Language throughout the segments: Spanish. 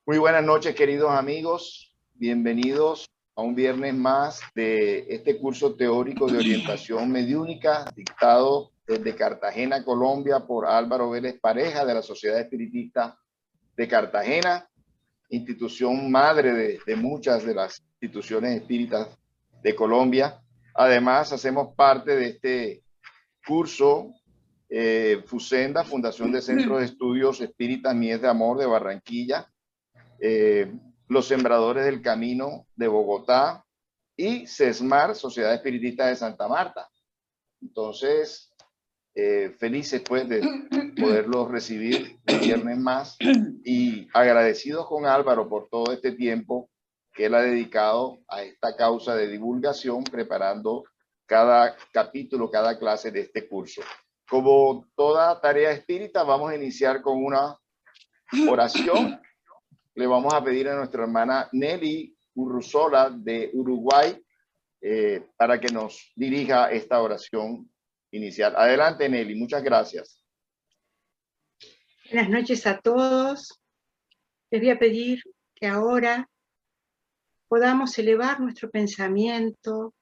Muy buenas noches, queridos amigos. Bienvenidos a un viernes más de este curso teórico de orientación mediúnica dictado desde Cartagena, Colombia, por Álvaro Vélez Pareja de la Sociedad Espiritista de Cartagena, institución madre de muchas de las instituciones espíritas de Colombia. Además, hacemos parte de este curso FUSENDA, Fundación de Centros de Estudios Espíritas Mies de Amor de Barranquilla, Los Sembradores del Camino de Bogotá y CESMAR, Sociedad Espiritista de Santa Marta. Entonces, felices pues de poderlos recibir un viernes más y agradecidos con Álvaro por todo este tiempo que él ha dedicado a esta causa de divulgación, preparando cada capítulo, cada clase de este curso. Como toda tarea espírita, vamos a iniciar con una oración. Le vamos a pedir a nuestra hermana Nelly Urruzola de Uruguay para que nos dirija esta oración inicial. Adelante, Nelly, muchas gracias. Buenas noches a todos. Les voy a pedir que ahora podamos elevar nuestro pensamiento,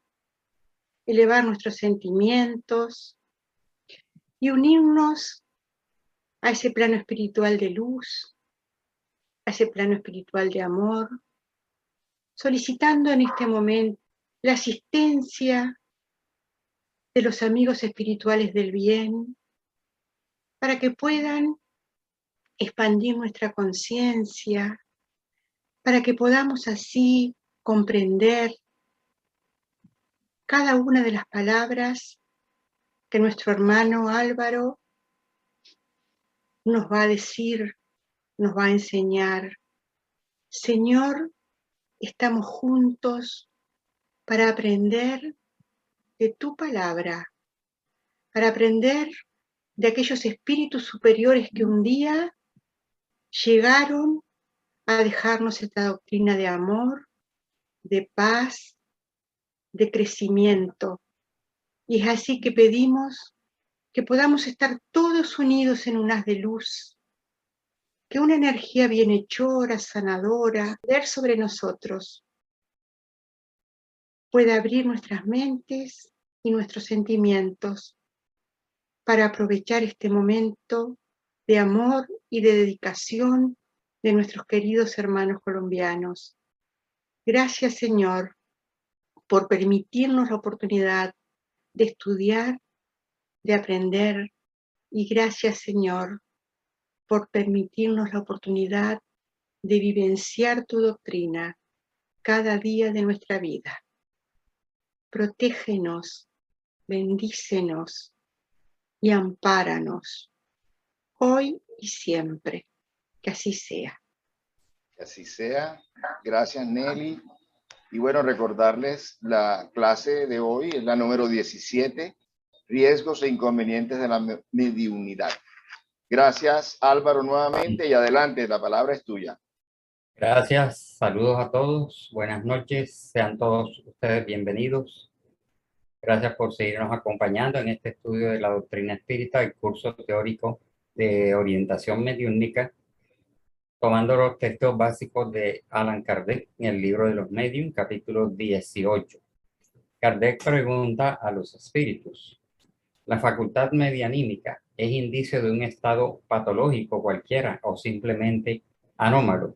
elevar nuestros sentimientos y unirnos a ese plano espiritual de luz, a ese plano espiritual de amor, solicitando en este momento la asistencia de los amigos espirituales del bien para que puedan expandir nuestra conciencia, para que podamos así comprender cada una de las palabras que nuestro hermano Álvaro nos va a decir, nos va a enseñar. Señor, estamos juntos para aprender de tu palabra, para aprender de aquellos espíritus superiores que un día llegaron a dejarnos esta doctrina de amor, de paz, de crecimiento. Y es así que pedimos que podamos estar todos unidos en un haz de luz, que una energía bienhechora, sanadora, ver sobre nosotros, pueda abrir nuestras mentes y nuestros sentimientos para aprovechar este momento de amor y de dedicación de nuestros queridos hermanos colombianos. Gracias, Señor, por permitirnos la oportunidad de estudiar, de aprender, y gracias, Señor, por permitirnos la oportunidad de vivenciar tu doctrina cada día de nuestra vida. Protégenos, bendícenos y ampáranos, hoy y siempre. Que así sea. Que así sea. Gracias, Nelly. Y bueno, recordarles la clase de hoy, es la número 17, riesgos e inconvenientes de la mediunidad. Gracias, Álvaro, nuevamente, y adelante, la palabra es tuya. Gracias, saludos a todos, buenas noches, sean todos ustedes bienvenidos. Gracias por seguirnos acompañando en este estudio de la doctrina espírita, el curso teórico de orientación mediúnica, tomando los textos básicos de Allan Kardec en el libro de los Medium, capítulo 18. Kardec pregunta a los espíritus: ¿la facultad medianímica es indicio de un estado patológico cualquiera o simplemente anómalo?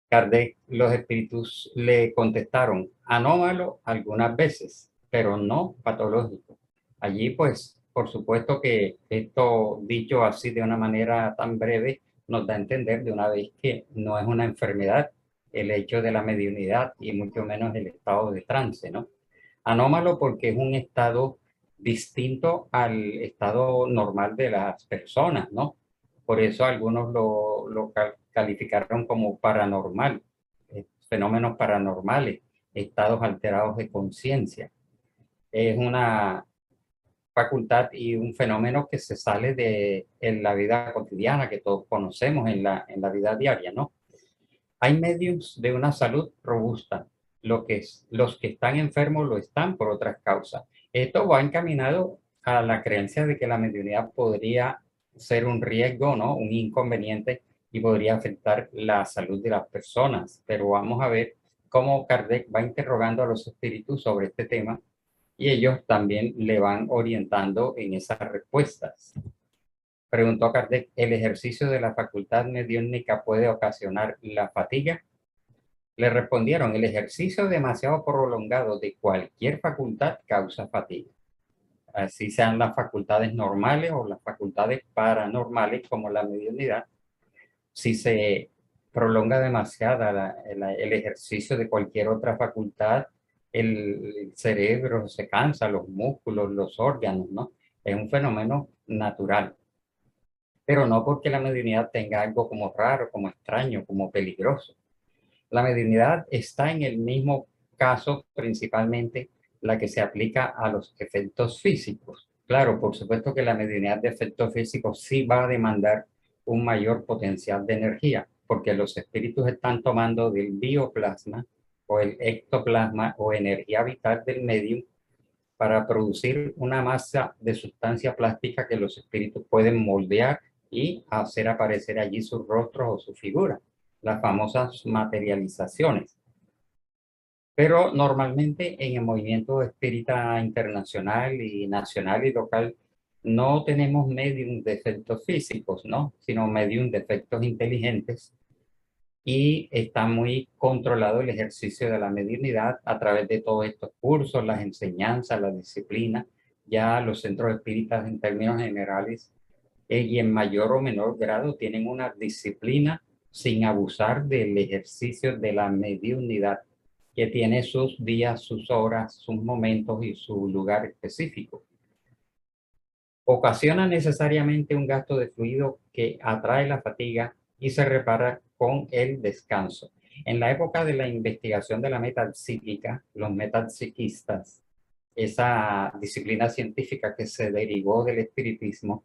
Kardec, los espíritus le contestaron: anómalo algunas veces, pero no patológico. Allí, pues, por supuesto que esto dicho así de una manera tan breve nos da a entender de una vez que no es una enfermedad el hecho de la mediunidad y mucho menos el estado de trance, ¿no? Anómalo porque es un estado distinto al estado normal de las personas, ¿no? Por eso algunos lo calificaron como paranormal, fenómenos paranormales, estados alterados de conciencia. Es una facultad y un fenómeno que se sale de en la vida cotidiana, que todos conocemos en la vida diaria, ¿no? Hay medios de una salud robusta. Los que están enfermos lo están por otras causas. Esto va encaminado a la creencia de que la mediunidad podría ser un riesgo, ¿no? Un inconveniente y podría afectar la salud de las personas. Pero vamos a ver cómo Kardec va interrogando a los espíritus sobre este tema y ellos también le van orientando en esas respuestas. Preguntó Kardec, ¿el ejercicio de la facultad mediúnica puede ocasionar la fatiga? Le respondieron, el ejercicio demasiado prolongado de cualquier facultad causa fatiga. Así sean las facultades normales o las facultades paranormales como la mediunidad. Si se prolonga demasiado el ejercicio de cualquier otra facultad, el cerebro se cansa, los músculos, los órganos, ¿no? Es un fenómeno natural, pero no porque la mediunidad tenga algo como raro, como extraño, como peligroso. La mediunidad está en el mismo caso, principalmente la que se aplica a los efectos físicos. Claro, por supuesto que la mediunidad de efectos físicos sí va a demandar un mayor potencial de energía, porque los espíritus están tomando del bioplasma o el ectoplasma o energía vital del medium para producir una masa de sustancia plástica que los espíritus pueden moldear y hacer aparecer allí sus rostros o su figura, las famosas materializaciones. Pero normalmente en el movimiento espírita internacional y nacional y local no tenemos medium de efectos físicos, ¿no? Sino medium de efectos inteligentes, y está muy controlado el ejercicio de la mediunidad a través de todos estos cursos, las enseñanzas, la disciplina. Ya los centros espíritas en términos generales y en mayor o menor grado tienen una disciplina sin abusar del ejercicio de la mediunidad, que tiene sus días, sus horas, sus momentos y su lugar específico. Ocasiona necesariamente un gasto de fluido que atrae la fatiga y se repara con el descanso. En la época de la investigación de la metapsíquica, los metapsiquistas, esa disciplina científica que se derivó del espiritismo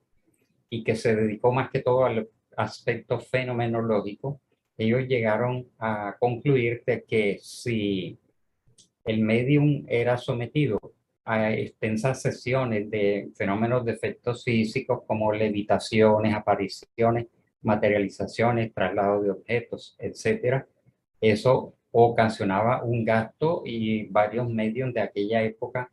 y que se dedicó más que todo al aspecto fenomenológico, ellos llegaron a concluir de que si el medium era sometido a extensas sesiones de fenómenos de efectos físicos como levitaciones, apariciones, materializaciones, traslado de objetos, etcétera. Eso ocasionaba un gasto y varios medios de aquella época,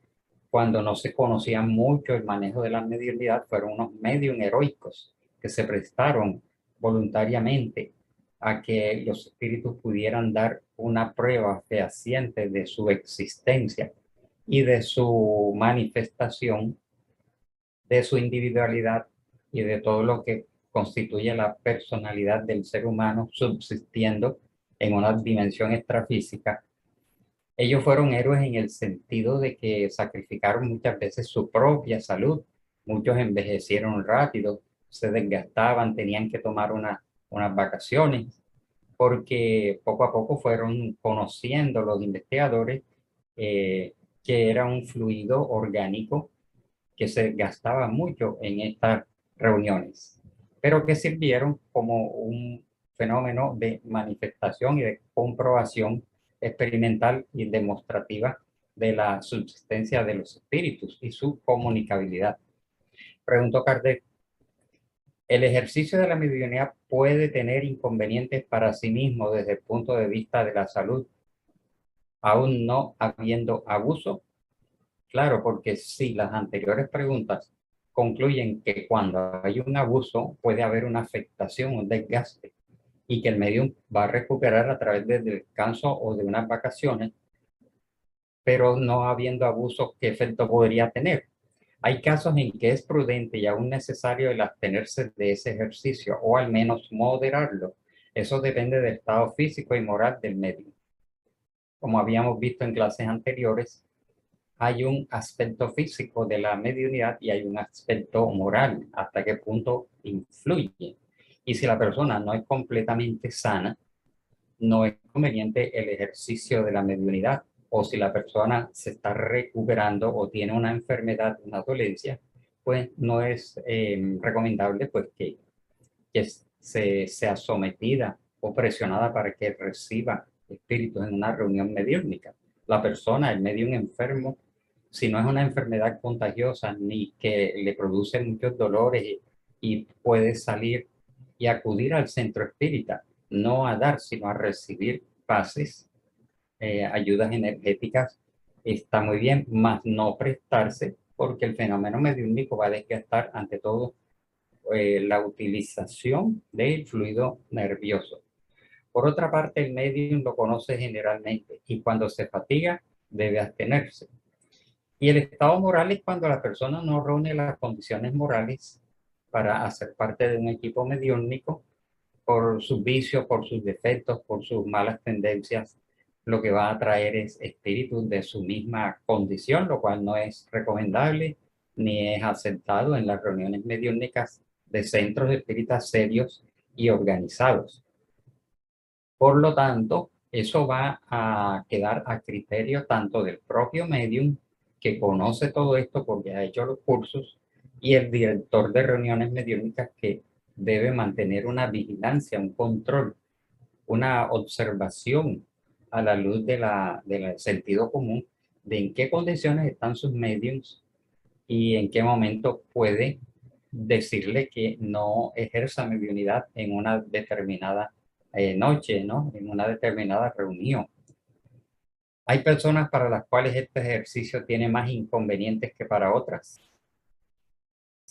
cuando no se conocía mucho el manejo de la mediunidad, fueron unos medios heroicos que se prestaron voluntariamente a que los espíritus pudieran dar una prueba fehaciente de su existencia y de su manifestación, de su individualidad y de todo lo que constituye la personalidad del ser humano subsistiendo en una dimensión extrafísica. Ellos fueron héroes en el sentido de que sacrificaron muchas veces su propia salud. Muchos envejecieron rápido, se desgastaban, tenían que tomar unas vacaciones, porque poco a poco fueron conociendo los investigadores que era un fluido orgánico que se gastaba mucho en estas reuniones, pero que sirvieron como un fenómeno de manifestación y de comprobación experimental y demostrativa de la subsistencia de los espíritus y su comunicabilidad. Preguntó Kardec, ¿el ejercicio de la mediunidad puede tener inconvenientes para sí mismo desde el punto de vista de la salud, aún no habiendo abuso? Claro, porque si las anteriores preguntas concluyen que cuando hay un abuso puede haber una afectación, un desgaste, y que el medium va a recuperar a través del descanso o de unas vacaciones, pero no habiendo abuso, ¿qué efecto podría tener? Hay casos en que es prudente y aún necesario el abstenerse de ese ejercicio o al menos moderarlo. Eso depende del estado físico y moral del medium. Como habíamos visto en clases anteriores, hay un aspecto físico de la mediunidad y hay un aspecto moral, hasta qué punto influye. Y si la persona no es completamente sana, no es conveniente el ejercicio de la mediunidad. O si la persona se está recuperando o tiene una enfermedad, una dolencia, pues no es recomendable pues que sea sometida o presionada para que reciba espíritus en una reunión mediúnica. La persona, el medium enfermo, si no es una enfermedad contagiosa ni que le produce muchos dolores y puede salir y acudir al centro espírita, no a dar, sino a recibir pases, ayudas energéticas, está muy bien, más no prestarse, porque el fenómeno mediúnico va a desgastar ante todo la utilización del fluido nervioso. Por otra parte, el medium lo conoce generalmente y cuando se fatiga debe abstenerse. Y el estado moral es cuando la persona no reúne las condiciones morales para hacer parte de un equipo mediúnico por sus vicios, por sus defectos, por sus malas tendencias. Lo que va a traer es espíritus de su misma condición, lo cual no es recomendable ni es aceptado en las reuniones mediúnicas de centros espíritas serios y organizados. Por lo tanto, eso va a quedar a criterio tanto del propio medium, que conoce todo esto porque ha hecho los cursos, y el director de reuniones mediúnicas, que debe mantener una vigilancia, un control, una observación a la luz del sentido común de en qué condiciones están sus mediums y en qué momento puede decirle que no ejerza mediunidad en una determinada noche, ¿no? En una determinada reunión. Hay personas para las cuales este ejercicio tiene más inconvenientes que para otras.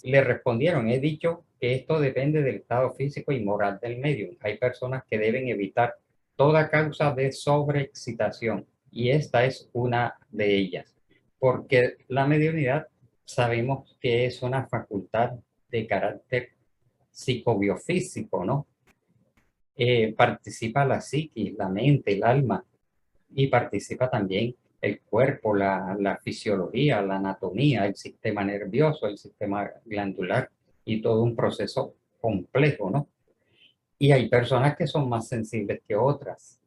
Le respondieron, he dicho que esto depende del estado físico y moral del medium. Hay personas que deben evitar toda causa de sobreexcitación y esta es una de ellas, porque la mediunidad sabemos que es una facultad de carácter psicobiofísico, ¿no? Participa la psiquis, la mente, el alma, y participa también el cuerpo, la fisiología, la anatomía, el sistema nervioso, el sistema glandular y todo un proceso complejo, ¿no? Y hay personas que son más sensibles que otras.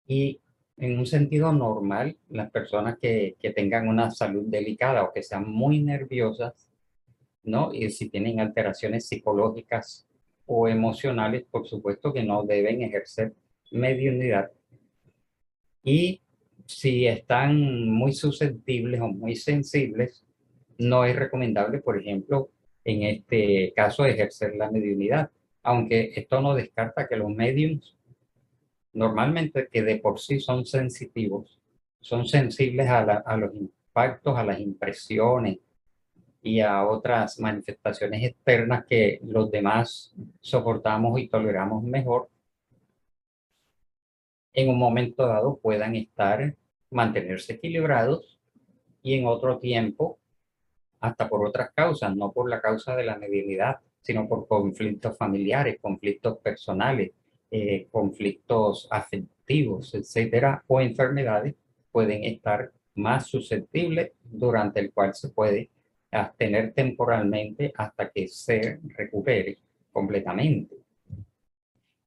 Y en un sentido normal, las personas que tengan una salud delicada o que sean muy nerviosas, ¿no? Y si tienen alteraciones psicológicas o emocionales, por supuesto que no deben ejercer mediunidad. Y si están muy susceptibles o muy sensibles, no es recomendable, por ejemplo, en este caso, ejercer la mediunidad. Aunque esto no descarta que los mediums, normalmente que de por sí son sensitivos, son sensibles a los impactos, a las impresiones y a otras manifestaciones externas que los demás soportamos y toleramos mejor, en un momento dado puedan mantenerse equilibrados y en otro tiempo, hasta por otras causas, no por la causa de la mediunidad, sino por conflictos familiares, conflictos personales, conflictos afectivos, etcétera, o enfermedades, pueden estar más susceptibles, durante el cual se puede abstener temporalmente hasta que se recupere completamente.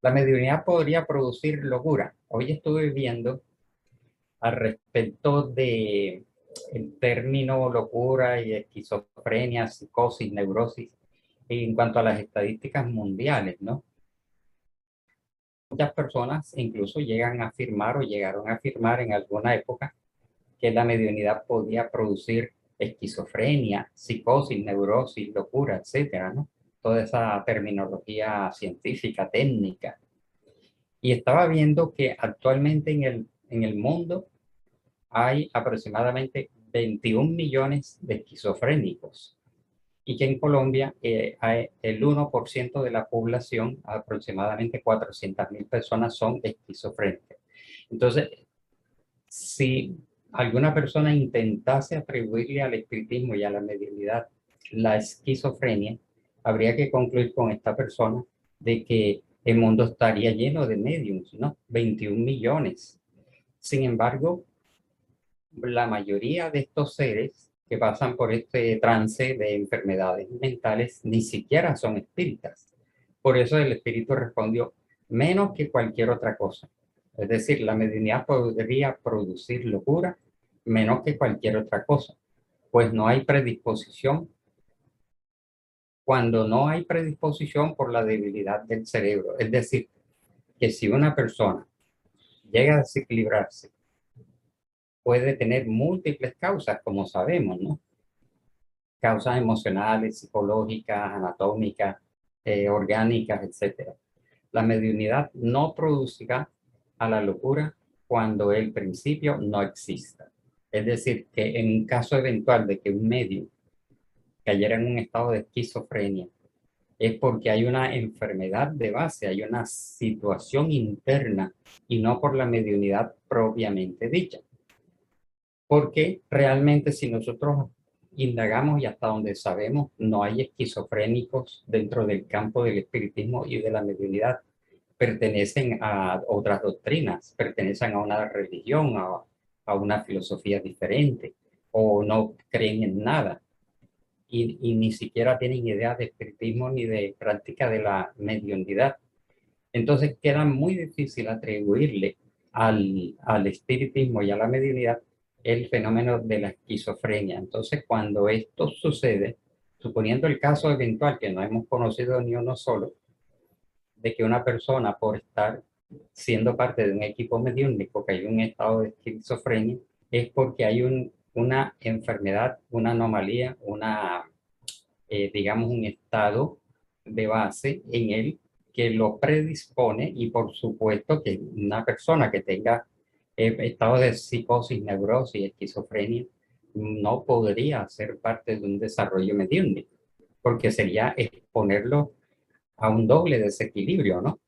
La mediunidad podría producir locura. Hoy estuve viendo al respecto de el término locura y esquizofrenia, psicosis, neurosis, en cuanto a las estadísticas mundiales, ¿no? Muchas personas incluso llegan a afirmar o llegaron a afirmar en alguna época que la mediunidad podía producir esquizofrenia, psicosis, neurosis, locura, etcétera, ¿no? Toda esa terminología científica, técnica. Y estaba viendo que actualmente en el mundo hay aproximadamente 21 millones de esquizofrénicos y que en Colombia hay el 1% de la población, aproximadamente 400.000 personas, son esquizofrénicas. Entonces, si alguna persona intentase atribuirle al espiritismo y a la mediunidad la esquizofrenia, habría que concluir con esta persona de que el mundo estaría lleno de mediums, ¿no? 21 millones. Sin embargo, la mayoría de estos seres que pasan por este trance de enfermedades mentales ni siquiera son espíritas. Por eso el espíritu respondió menos que cualquier otra cosa. Es decir, la mediunidad podría producir locura menos que cualquier otra cosa, pues no hay predisposición. Cuando no hay predisposición por la debilidad del cerebro, es decir, que si una persona llega a desequilibrarse, puede tener múltiples causas, como sabemos, ¿no? causas emocionales, psicológicas, anatómicas, orgánicas, etc. La mediunidad no producirá a la locura cuando el principio no exista. Es decir, que en un caso eventual de que un medium cayera en un estado de esquizofrenia, es porque hay una enfermedad de base, hay una situación interna y no por la mediunidad propiamente dicha. Porque realmente si nosotros indagamos y hasta donde sabemos, no hay esquizofrénicos dentro del campo del espiritismo y de la mediunidad. Pertenecen a otras doctrinas, pertenecen a una religión, a una filosofía diferente, o no creen en nada. Y ni siquiera tienen idea de espiritismo ni de práctica de la mediunidad. Entonces queda muy difícil atribuirle al espiritismo y a la mediunidad el fenómeno de la esquizofrenia. Entonces, cuando esto sucede, suponiendo el caso eventual, que no hemos conocido ni uno solo, de que una persona por estar siendo parte de un equipo mediúnico que hay un estado de esquizofrenia, es porque hay una enfermedad, una anomalía, digamos, un estado de base en él que lo predispone, y por supuesto que una persona que tenga estado de psicosis, neurosis, esquizofrenia, no podría ser parte de un desarrollo mediúnico, porque sería exponerlo a un doble desequilibrio, ¿no?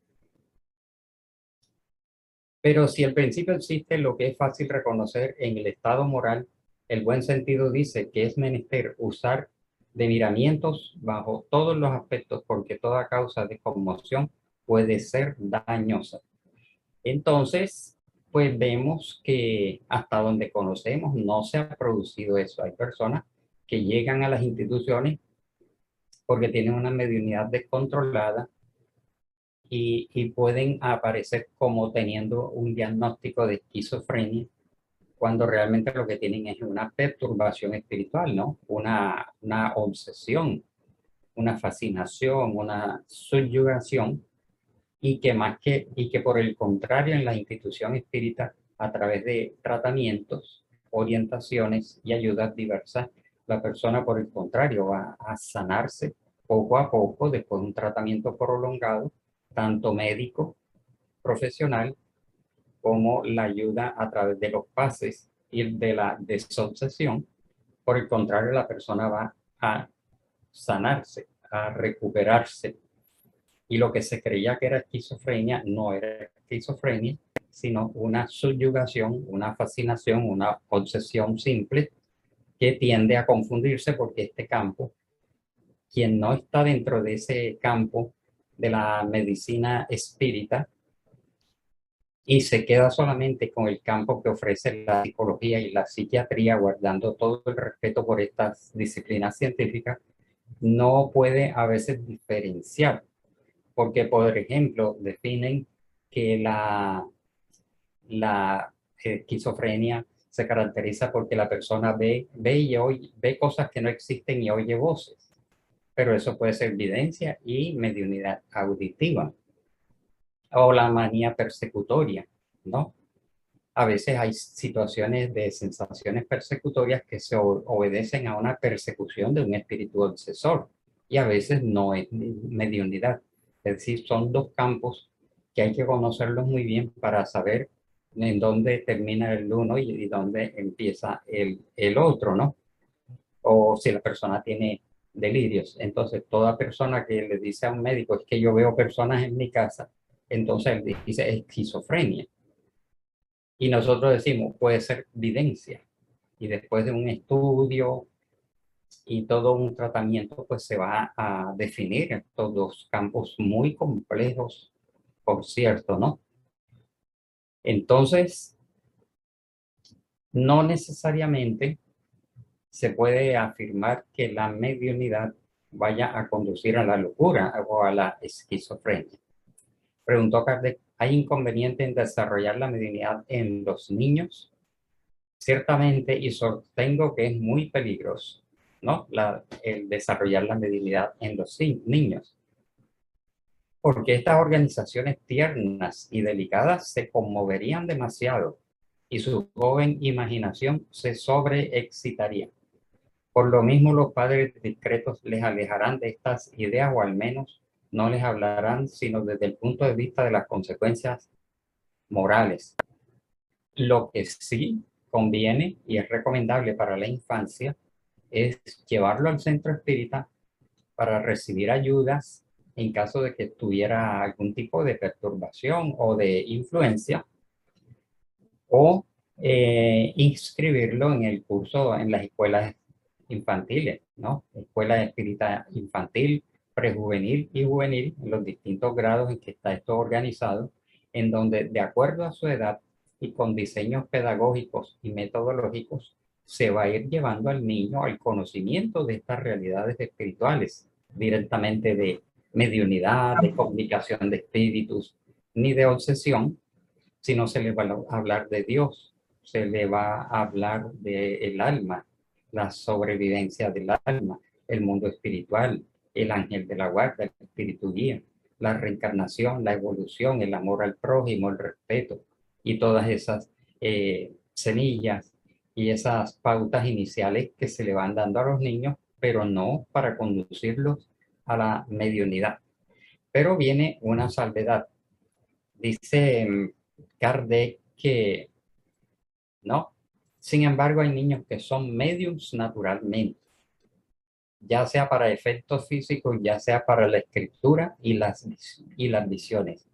Pero si el principio existe, lo que es fácil reconocer en el estado moral, el buen sentido dice que es menester usar de miramientos bajo todos los aspectos, porque toda causa de conmoción puede ser dañosa. Entonces, pues vemos que hasta donde conocemos no se ha producido eso. Hay personas que llegan a las instituciones porque tienen una mediunidad descontrolada y pueden aparecer como teniendo un diagnóstico de esquizofrenia, cuando realmente lo que tienen es una perturbación espiritual, ¿no? Una obsesión, una fascinación, una subyugación, y que por el contrario en la institución espírita, a través de tratamientos, orientaciones y ayudas diversas, la persona por el contrario va a sanarse poco a poco después de un tratamiento prolongado, tanto médico, profesional, como la ayuda a través de los pases y de la desobsesión. Por el contrario, la persona va a sanarse, a recuperarse. Y lo que se creía que era esquizofrenia no era esquizofrenia, sino una subyugación, una fascinación, una obsesión simple que tiende a confundirse, porque este campo, quien no está dentro de ese campo de la medicina espírita y se queda solamente con el campo que ofrece la psicología y la psiquiatría, guardando todo el respeto por estas disciplinas científicas, no puede a veces diferenciar, porque por ejemplo definen que la esquizofrenia se caracteriza porque la persona ve cosas que no existen y oye voces, pero eso puede ser evidencia y mediunidad auditiva. O la manía persecutoria, ¿no? A veces hay situaciones de sensaciones persecutorias que se obedecen a una persecución de un espíritu obsesor, y a veces no es mediunidad. Es decir, son dos campos que hay que conocerlos muy bien para saber en dónde termina el uno y dónde empieza el otro, ¿no? O si la persona tiene delirios. Entonces, toda persona que le dice a un médico, es que yo veo personas en mi casa, entonces él dice esquizofrenia. Y nosotros decimos, puede ser evidencia. Y después de un estudio y todo un tratamiento, pues se va a definir estos dos campos muy complejos, por cierto, ¿no? Entonces, no necesariamente se puede afirmar que la mediunidad vaya a conducir a la locura o a la esquizofrenia. Preguntó Kardec, ¿hay inconveniente en desarrollar la mediunidad en los niños? Ciertamente, y sostengo que es muy peligroso, ¿no? El desarrollar la mediunidad en los niños, porque estas organizaciones tiernas y delicadas se conmoverían demasiado y su joven imaginación se sobreexcitaría. Por lo mismo, los padres discretos les alejarán de estas ideas o al menos no les hablarán sino desde el punto de vista de las consecuencias morales. Lo que sí conviene y es recomendable para la infancia es llevarlo al centro espírita para recibir ayudas en caso de que tuviera algún tipo de perturbación o de influencia, o inscribirlo en el curso en las escuelas infantiles, ¿no? Escuela espírita infantil, prejuvenil y juvenil, en los distintos grados en que está esto organizado, en donde de acuerdo a su edad y con diseños pedagógicos y metodológicos, se va a ir llevando al niño al conocimiento de estas realidades espirituales, directamente de mediunidad, de comunicación de espíritus, ni de obsesión, sino se le va a hablar de Dios, se le va a hablar del alma, la sobrevivencia del alma, el mundo espiritual, el ángel de la guarda, el espíritu guía, la reencarnación, la evolución, el amor al prójimo, el respeto y todas esas semillas y esas pautas iniciales que se le van dando a los niños, pero no para conducirlos a la mediunidad. Pero viene una salvedad. Dice Kardec que no. Sin embargo, hay niños que son mediums naturalmente, ya sea para efectos físicos, ya sea para la escritura y las visiones.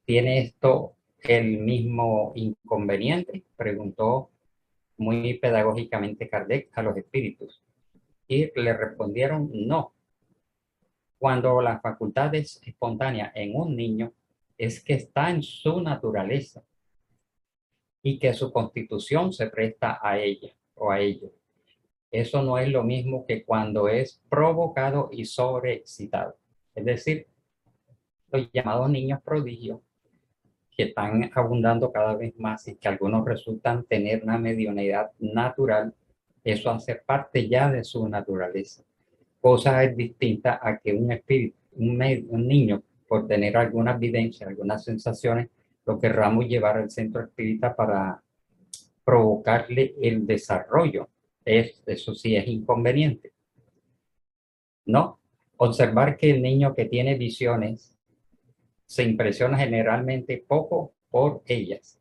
¿Tiene esto el mismo inconveniente? Preguntó muy pedagógicamente Kardec a los espíritus. Y le respondieron no. Cuando la facultad es espontánea en un niño, es que está en su naturaleza y que su constitución se presta a ella o a ello. Eso no es lo mismo que cuando es provocado y sobreexcitado. Es decir, los llamados niños prodigios, que están abundando cada vez más y que algunos resultan tener una mediunidad natural, eso hace parte ya de su naturaleza. Cosa es distinta a que un espíritu, un niño, por tener algunas vivencias, algunas sensaciones, lo querramos llevar al centro espírita para provocarle el desarrollo. Eso sí es inconveniente, ¿no? Observar que el niño que tiene visiones se impresiona generalmente poco por ellas.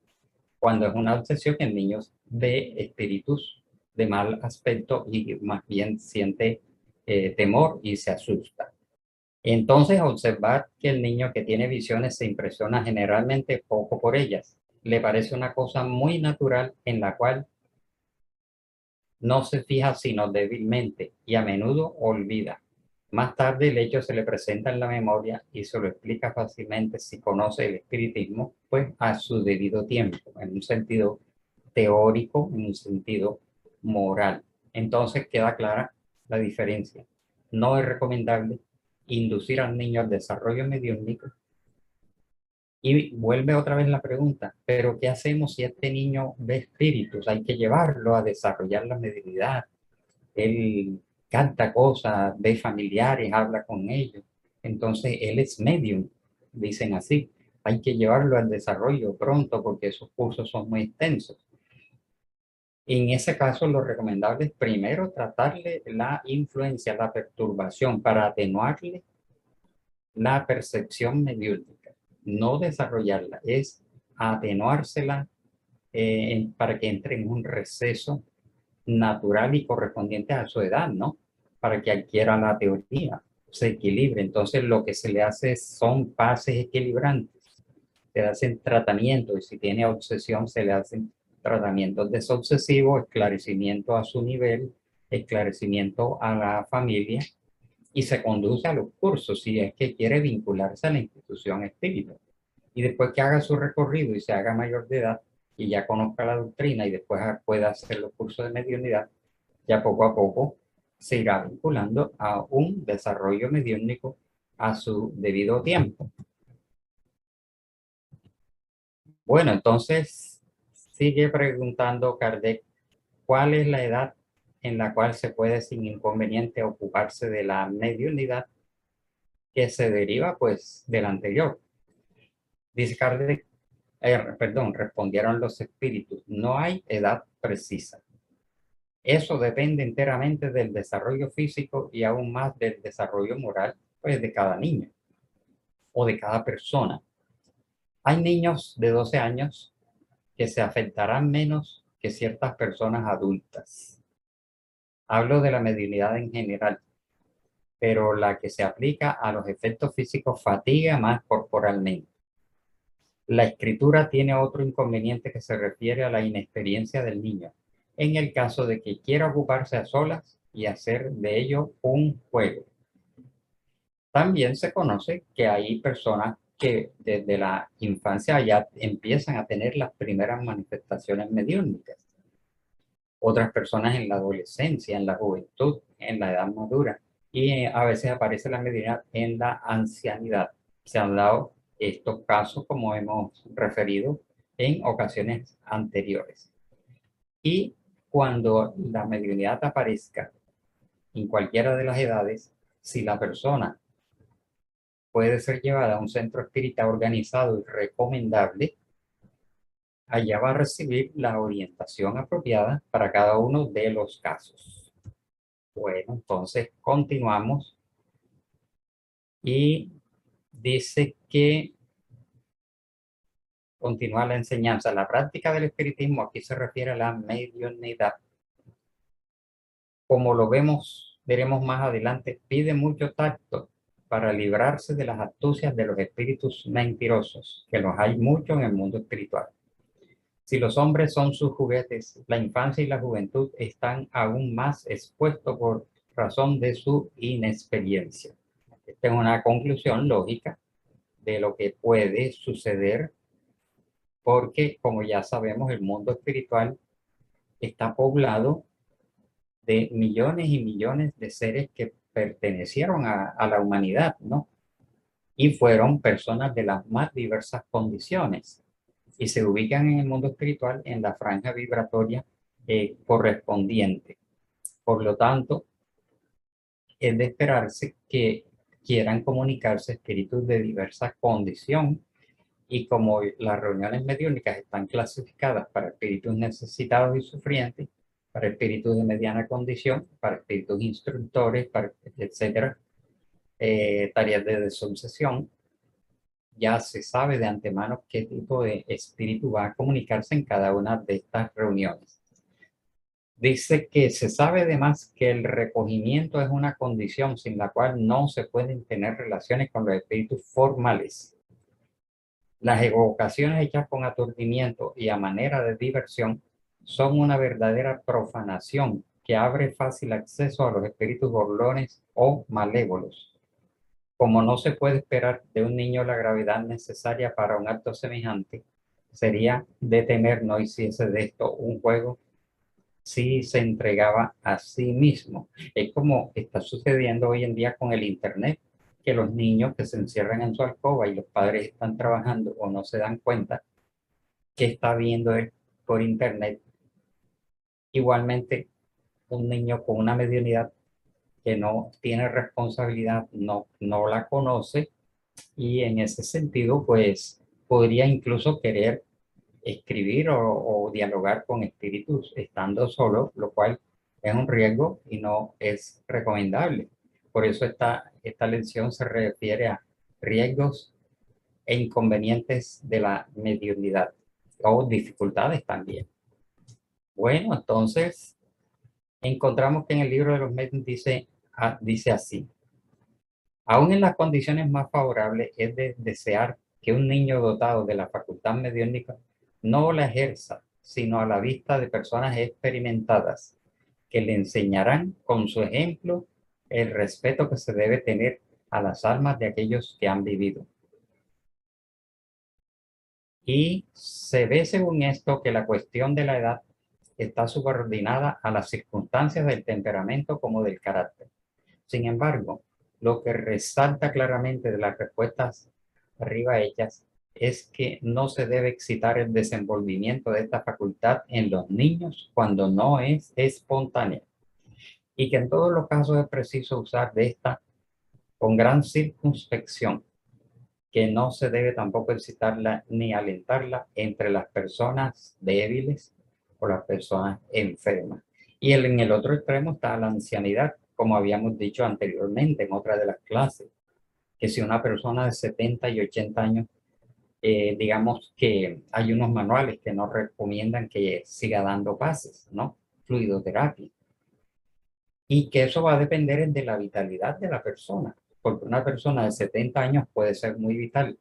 Cuando es una obsesión, el niño ve espíritus de mal aspecto y más bien siente temor y se asusta. Entonces, observar que el niño que tiene visiones se impresiona generalmente poco por ellas, le parece una cosa muy natural en la cual no se fija sino débilmente y a menudo olvida. Más tarde el hecho se le presenta en la memoria y se lo explica fácilmente si conoce el espiritismo, pues a su debido tiempo, en un sentido teórico, en un sentido moral. Entonces queda clara la diferencia. No es recomendable inducir al niño al desarrollo mediúnico. Y vuelve otra vez la pregunta, ¿pero qué hacemos si este niño ve espíritus? Hay que llevarlo a desarrollar la mediunidad. Él canta cosas, ve familiares, habla con ellos. Entonces, él es medium, dicen así. Hay que llevarlo al desarrollo pronto porque esos cursos son muy extensos. En ese caso, lo recomendable es primero tratarle la influencia, la perturbación para atenuarle la percepción mediúnica, no desarrollarla, es atenuársela para que entre en un receso natural y correspondiente a su edad, ¿no? Para que adquiera la teoría, se equilibre. Entonces lo que se le hace son pases equilibrantes, se hacen tratamientos y si tiene obsesión se le hacen tratamientos desobsesivos, esclarecimiento a su nivel, esclarecimiento a la familia y se conduce a los cursos si es que quiere vincularse a la institución espírita. Y después que haga su recorrido y se haga mayor de edad y ya conozca la doctrina y después pueda hacer los cursos de mediunidad, ya poco a poco se irá vinculando a un desarrollo mediúnico a su debido tiempo. Bueno, entonces sigue preguntando Kardec, ¿cuál es la edad en la cual se puede sin inconveniente ocuparse de la mediunidad que se deriva pues del anterior? Dice Kardec, respondieron los espíritus, no hay edad precisa. Eso depende enteramente del desarrollo físico y aún más del desarrollo moral, pues, de cada niño o de cada persona. Hay niños de 12 años que se afectarán menos que ciertas personas adultas. Hablo de la mediunidad en general, pero la que se aplica a los efectos físicos fatiga más corporalmente. La escritura tiene otro inconveniente que se refiere a la inexperiencia del niño, en el caso de que quiera ocuparse a solas y hacer de ello un juego. También se conoce que hay personas que desde la infancia ya empiezan a tener las primeras manifestaciones mediúnicas. Otras personas en la adolescencia, en la juventud, en la edad madura. Y a veces aparece la mediunidad en la ancianidad. Se han dado estos casos, como hemos referido en ocasiones anteriores. Y cuando la mediunidad aparezca en cualquiera de las edades, si la persona puede ser llevada a un centro espírita organizado y recomendable, allá va a recibir la orientación apropiada para cada uno de los casos. Bueno, entonces continuamos y dice que continúa la enseñanza. La práctica del espiritismo aquí se refiere a la mediunidad. Como lo veremos más adelante, pide mucho tacto para librarse de las astucias de los espíritus mentirosos, que los hay mucho en el mundo espiritual. Si los hombres son sus juguetes, la infancia y la juventud están aún más expuestos por razón de su inexperiencia. Esta es una conclusión lógica de lo que puede suceder, porque como ya sabemos, el mundo espiritual está poblado de millones y millones de seres que pertenecieron a la humanidad, ¿no? Y fueron personas de las más diversas condiciones y se ubican en el mundo espiritual en la franja vibratoria correspondiente. Por lo tanto, es de esperarse que quieran comunicarse espíritus de diversa condición, y como las reuniones mediúnicas están clasificadas para espíritus necesitados y sufrientes, para espíritus de mediana condición, para espíritus instructores, para etcétera, tareas de desobsesión, ya se sabe de antemano qué tipo de espíritu va a comunicarse en cada una de estas reuniones. Dice que se sabe además que el recogimiento es una condición sin la cual no se pueden tener relaciones con los espíritus formales. Las evocaciones hechas con aturdimiento y a manera de diversión son una verdadera profanación que abre fácil acceso a los espíritus burlones o malévolos. Como no se puede esperar de un niño la gravedad necesaria para un acto semejante, sería de temer no hiciese de esto un juego si se entregaba a sí mismo. Es como está sucediendo hoy en día con el Internet, que los niños que se encierran en su alcoba y los padres están trabajando o no se dan cuenta que está viendo él por Internet. Igualmente, un niño con una mediunidad que no tiene responsabilidad, no la conoce, y en ese sentido, pues podría incluso querer escribir o dialogar con espíritus estando solo, lo cual es un riesgo y no es recomendable. Por eso esta lección se refiere a riesgos e inconvenientes de la mediunidad o dificultades también. Bueno, entonces encontramos que en el libro de los medios dice así: aún en las condiciones más favorables es de desear que un niño dotado de la facultad mediúnica no la ejerza, sino a la vista de personas experimentadas, que le enseñarán con su ejemplo el respeto que se debe tener a las almas de aquellos que han vivido. Y se ve según esto que la cuestión de la edad está subordinada a las circunstancias del temperamento como del carácter. Sin embargo, lo que resalta claramente de las respuestas arriba hechas es que no se debe excitar el desenvolvimiento de esta facultad en los niños cuando no es espontánea, y que en todos los casos es preciso usar de esta con gran circunspección, que no se debe tampoco excitarla ni alentarla entre las personas débiles o las personas enfermas. Y en el otro extremo está la ancianidad, como habíamos dicho anteriormente en otra de las clases, que si una persona de 70 y 80 años, digamos que hay unos manuales que nos recomiendan que siga dando pases, ¿no? Fluidoterapia. Y que eso va a depender de la vitalidad de la persona, porque una persona de 70 años puede ser muy vital,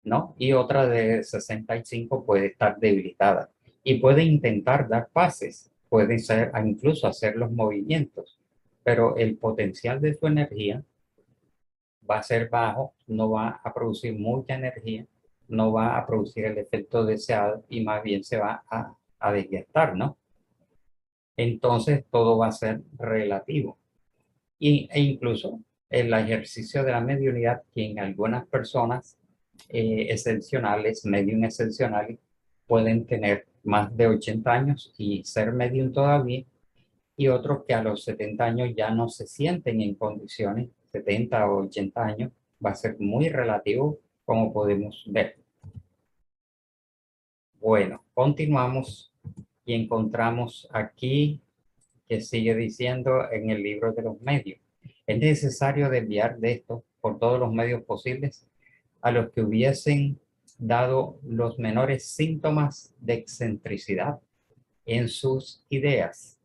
¿no? Y otra de 65 puede estar debilitada y puede intentar dar pases, puede ser incluso hacer los movimientos, pero el potencial de su energía va a ser bajo, no va a producir mucha energía, no va a producir el efecto deseado y más bien se va a desgastar, ¿no? Entonces todo va a ser relativo. E incluso el ejercicio de la mediunidad, que en algunas personas excepcionales, medium excepcionales, pueden tener más de 80 años y ser medium todavía, y otros que a los 70 años ya no se sienten en condiciones, 70 o 80 años, va a ser muy relativo, como podemos ver. Bueno, continuamos y encontramos aquí que sigue diciendo en el libro de los medios: es necesario desviar de esto por todos los medios posibles a los que hubiesen dado los menores síntomas de excentricidad en sus ideas,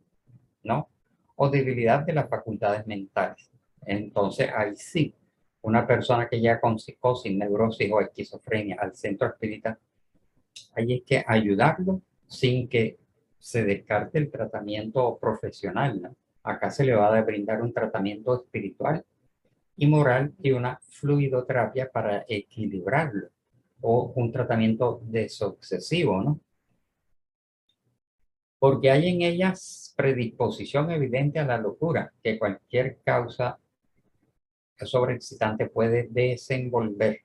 ¿no? O debilidad de las facultades mentales. Entonces, ahí sí, una persona que ya con psicosis, neurosis o esquizofrenia al centro espírita, hay que ayudarlo sin que se descarte el tratamiento profesional, ¿no? Acá se le va a brindar un tratamiento espiritual y moral y una fluidoterapia para equilibrarlo, o un tratamiento desobsesivo, ¿no? Porque hay en ellas predisposición evidente a la locura que cualquier causa sobreexcitante puede desenvolver,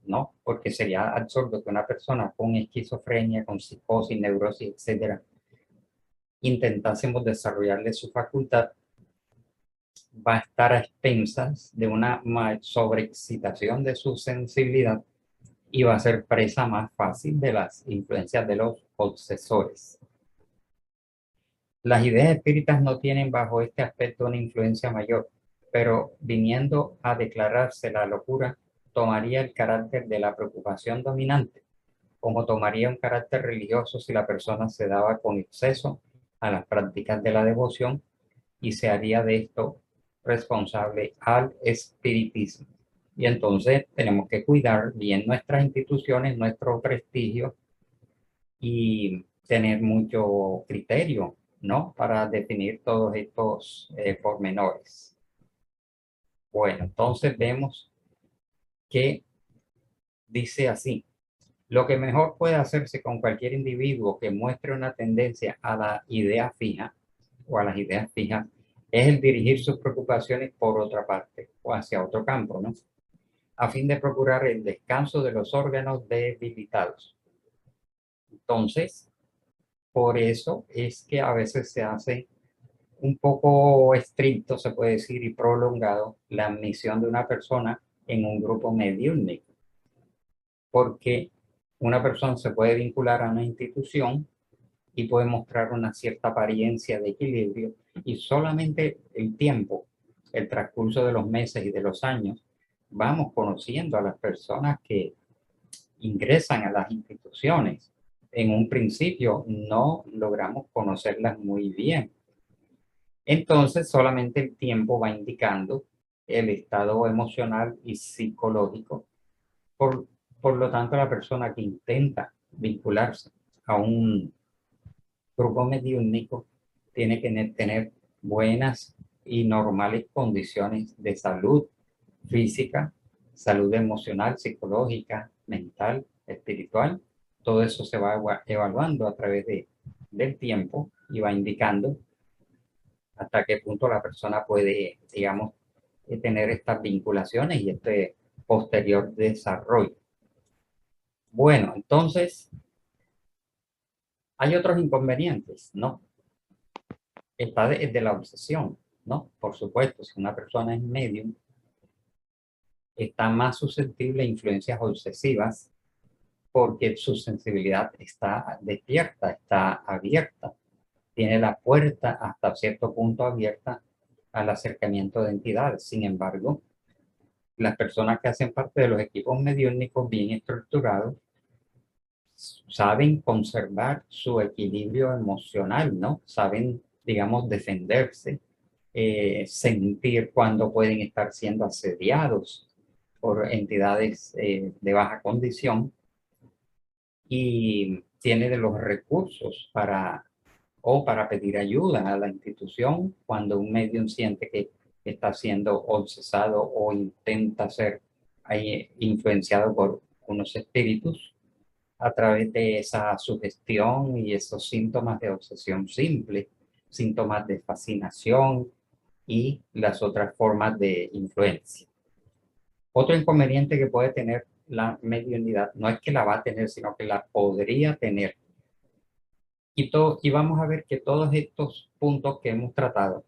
¿no? Porque sería absurdo que una persona con esquizofrenia, con psicosis, neurosis, etcétera, intentásemos desarrollarle su facultad. Va a estar a expensas de una sobreexcitación de su sensibilidad y va a ser presa más fácil de las influencias de los obsesores. Las ideas espíritas no tienen bajo este aspecto una influencia mayor, pero viniendo a declararse la locura, tomaría el carácter de la preocupación dominante, como tomaría un carácter religioso si la persona se daba con exceso a las prácticas de la devoción y se haría de esto responsable al espiritismo. Y entonces tenemos que cuidar bien nuestras instituciones, nuestro prestigio y tener mucho criterio, ¿no? Para definir todos estos pormenores. Bueno, entonces vemos que dice así: lo que mejor puede hacerse con cualquier individuo que muestre una tendencia a la idea fija o a las ideas fijas es el dirigir sus preocupaciones por otra parte o hacia otro campo, ¿no? A fin de procurar el descanso de los órganos debilitados. Entonces, por eso es que a veces se hace un poco estricto, se puede decir, y prolongado la admisión de una persona en un grupo mediúnico, porque una persona se puede vincular a una institución y puede mostrar una cierta apariencia de equilibrio, y solamente el tiempo, el transcurso de los meses y de los años, vamos conociendo a las personas que ingresan a las instituciones. En un principio no logramos conocerlas muy bien. Entonces solamente el tiempo va indicando el estado emocional y psicológico. Por, por lo tanto, la persona que intenta vincularse a un grupo mediúnico tiene que tener buenas y normales condiciones de salud física, salud emocional, psicológica, mental, espiritual. Todo eso se va evaluando a través del tiempo y va indicando hasta qué punto la persona puede, digamos, tener estas vinculaciones y este posterior desarrollo. Bueno, entonces, hay otros inconvenientes, ¿no? Está de la obsesión, ¿no? Por supuesto, si una persona es medium, está más susceptible a influencias obsesivas porque su sensibilidad está despierta, está abierta. tiene la puerta hasta cierto punto abierta al acercamiento de entidades. Sin embargo, las personas que hacen parte de los equipos mediúnicos bien estructurados saben conservar su equilibrio emocional, ¿no? Saben, digamos, defenderse, sentir cuando pueden estar siendo asediados por entidades de baja condición, y tiene de los recursos para pedir ayuda a la institución cuando un medium siente que está siendo obsesado o intenta ser influenciado por unos espíritus a través de esa sugestión y esos síntomas de obsesión simple, síntomas de fascinación y las otras formas de influencia. Otro inconveniente que puede tener la mediunidad no es que la va a tener, sino que la podría tener. Y vamos a ver que todos estos puntos que hemos tratado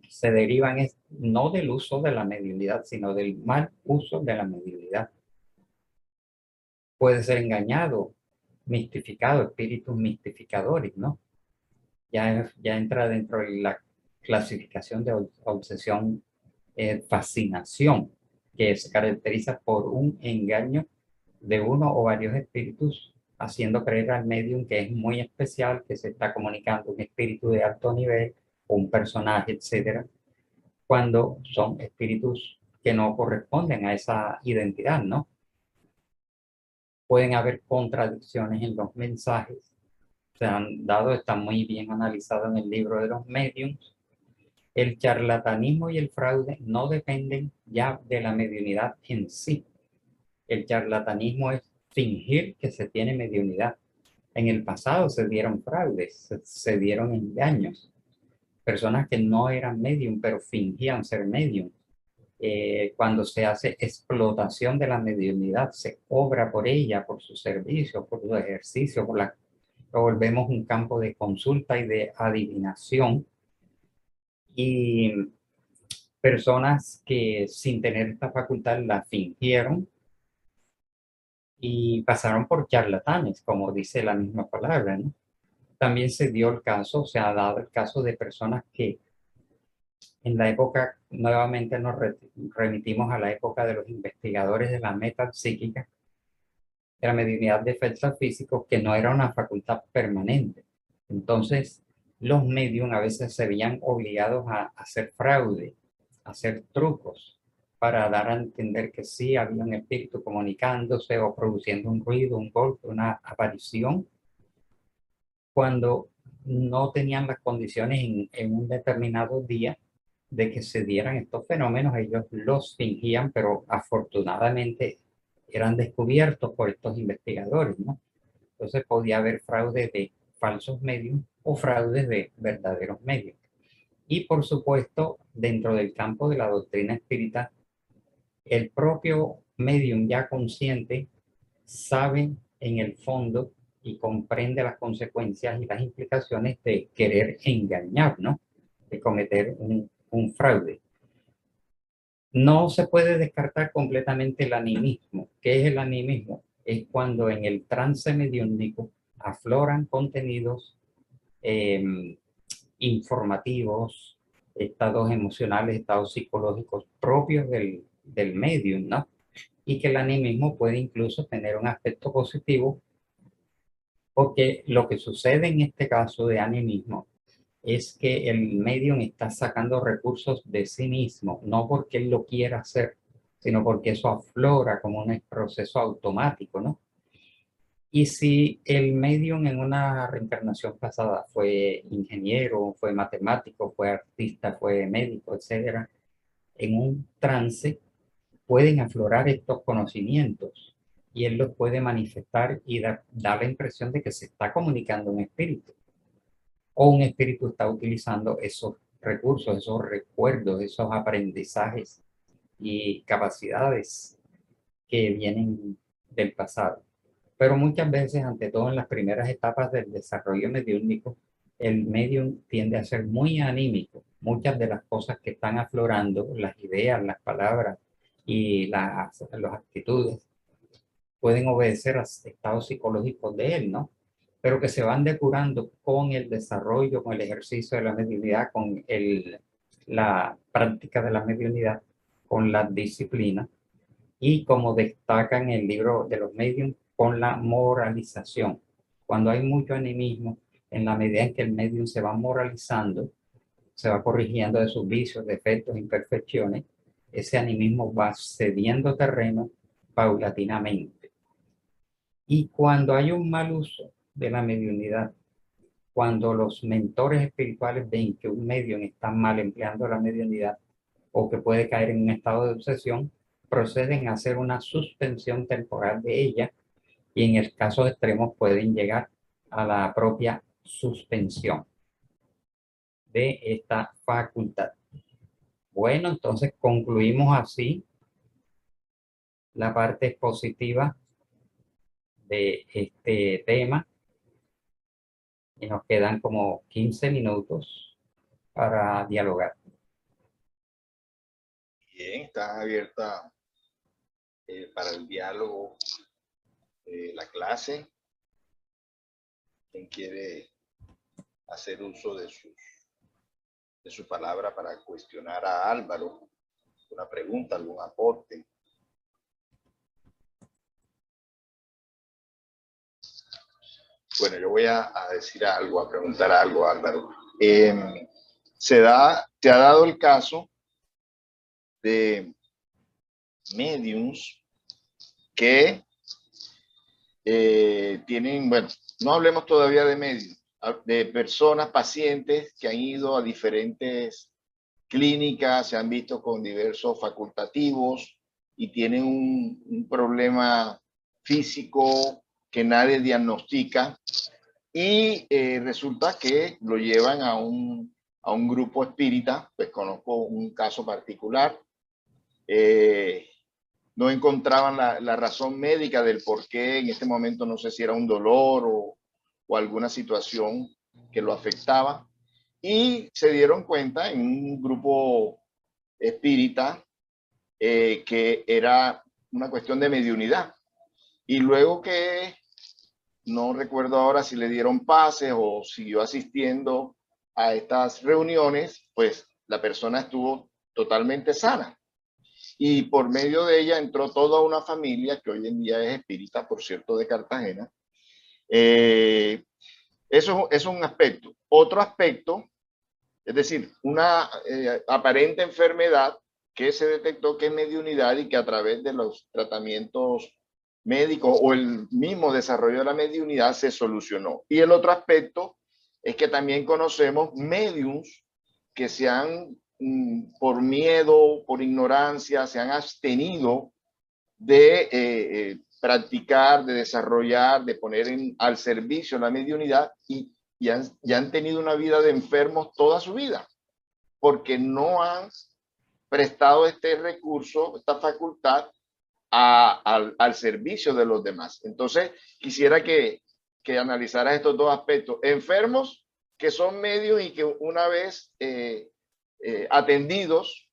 se derivan no del uso de la mediunidad, sino del mal uso de la mediunidad. Puede ser engañado, mistificado, espíritus mistificadores, ¿no? Ya entra dentro de la clasificación de obsesión, fascinación, que se caracteriza por un engaño de uno o varios espíritus, haciendo creer al medium que es muy especial, que se está comunicando un espíritu de alto nivel, un personaje, etcétera, cuando son espíritus que no corresponden a esa identidad, ¿no? Pueden haber contradicciones en los mensajes. Se han dado, está muy bien analizado en el libro de los mediums. El charlatanismo y el fraude no dependen ya de la mediunidad en sí. El charlatanismo es fingir que se tiene mediunidad. En el pasado se dieron fraudes, se dieron engaños. Personas que no eran medium, pero fingían ser medium. Cuando se hace explotación de la mediunidad, se cobra por ella, por su servicio, por su ejercicio, lo volvemos un campo de consulta y de adivinación. Y personas que sin tener esta facultad la fingieron y pasaron por charlatanes, como dice la misma palabra, ¿no? También se dio el caso, se ha dado el caso de personas que en la época, nuevamente nos remitimos a la época de los investigadores de la metapsíquica, de la mediunidad de efectos físicos, que no era una facultad permanente. Entonces, los medium a veces se veían obligados a hacer fraude, a hacer trucos, para dar a entender que sí había un espíritu comunicándose o produciendo un ruido, un golpe, una aparición, cuando no tenían las condiciones en un determinado día de que se dieran estos fenómenos. Ellos los fingían, pero afortunadamente eran descubiertos por estos investigadores, ¿no? Entonces podía haber fraude de falsos medios o fraudes de verdaderos medios. Y por supuesto, dentro del campo de la doctrina espírita, el propio medium ya consciente sabe en el fondo y comprende las consecuencias y las implicaciones de querer engañar, ¿no? De cometer un fraude. No se puede descartar completamente el animismo. ¿Qué es el animismo? Es cuando en el trance mediúnico afloran contenidos informativos, estados emocionales, estados psicológicos propios del medium, ¿no? Y que el animismo puede incluso tener un aspecto positivo, porque lo que sucede en este caso de animismo es que el medium está sacando recursos de sí mismo, no porque él lo quiera hacer, sino porque eso aflora como un proceso automático, ¿no? Y si el medium en una reencarnación pasada fue ingeniero, fue matemático, fue artista, fue médico, etcétera, en un trance pueden aflorar estos conocimientos y él los puede manifestar y dar la impresión de que se está comunicando un espíritu, o un espíritu está utilizando esos recursos, esos recuerdos, esos aprendizajes y capacidades que vienen del pasado. Pero muchas veces, ante todo en las primeras etapas del desarrollo mediúnico, el medium tiende a ser muy anímico. Muchas de las cosas que están aflorando, las ideas, las palabras y las actitudes, pueden obedecer a estados psicológicos de él, ¿no? pero que se van depurando con el desarrollo, con el ejercicio de la mediunidad, con la práctica de la mediunidad, con la disciplina, y como destaca en el libro de los medium, con la moralización. Cuando hay mucho animismo, en la medida en que el medium se va moralizando, se va corrigiendo de sus vicios, defectos, imperfecciones, ese animismo va cediendo terreno paulatinamente. Y cuando hay un mal uso de la mediunidad, cuando los mentores espirituales ven que un medium está mal empleando la mediunidad o que puede caer en un estado de obsesión, proceden a hacer una suspensión temporal de ella y en el caso de extremos pueden llegar a la propia suspensión de esta facultad. Bueno, entonces concluimos así la parte expositiva de este tema y nos quedan como 15 minutos para dialogar. Bien, está abierta para el diálogo la clase. Quien quiere hacer uso de su palabra para cuestionar a Álvaro, una pregunta, algún aporte. Bueno, yo voy a decir algo, a preguntar algo, Álvaro. Se ha dado el caso de mediums que tienen, bueno, no hablemos todavía de mediums, de personas, pacientes que han ido a diferentes clínicas, se han visto con diversos facultativos y tienen un problema físico que nadie diagnostica y resulta que lo llevan a un grupo espírita. Pues conozco un caso particular. No encontraban la razón médica del por qué en este momento, no sé si era un dolor o alguna situación que lo afectaba, y se dieron cuenta en un grupo espírita que era una cuestión de mediunidad. Y luego que, no recuerdo ahora si le dieron pases o siguió asistiendo a estas reuniones, pues la persona estuvo totalmente sana. Y por medio de ella entró toda una familia que hoy en día es espírita, por cierto, de Cartagena. Eso es un aspecto. Otro aspecto, es decir, una aparente enfermedad que se detectó que es mediunidad y que a través de los tratamientos médicos o el mismo desarrollo de la mediunidad se solucionó. Y el otro aspecto es que también conocemos mediums que se han, por miedo, por ignorancia, se han abstenido de practicar, de desarrollar, de poner al servicio la mediunidad y han tenido una vida de enfermos toda su vida, porque no han prestado este recurso, esta facultad al servicio de los demás. Entonces, quisiera que analizaras estos dos aspectos. Enfermos que son medios y que una vez atendidos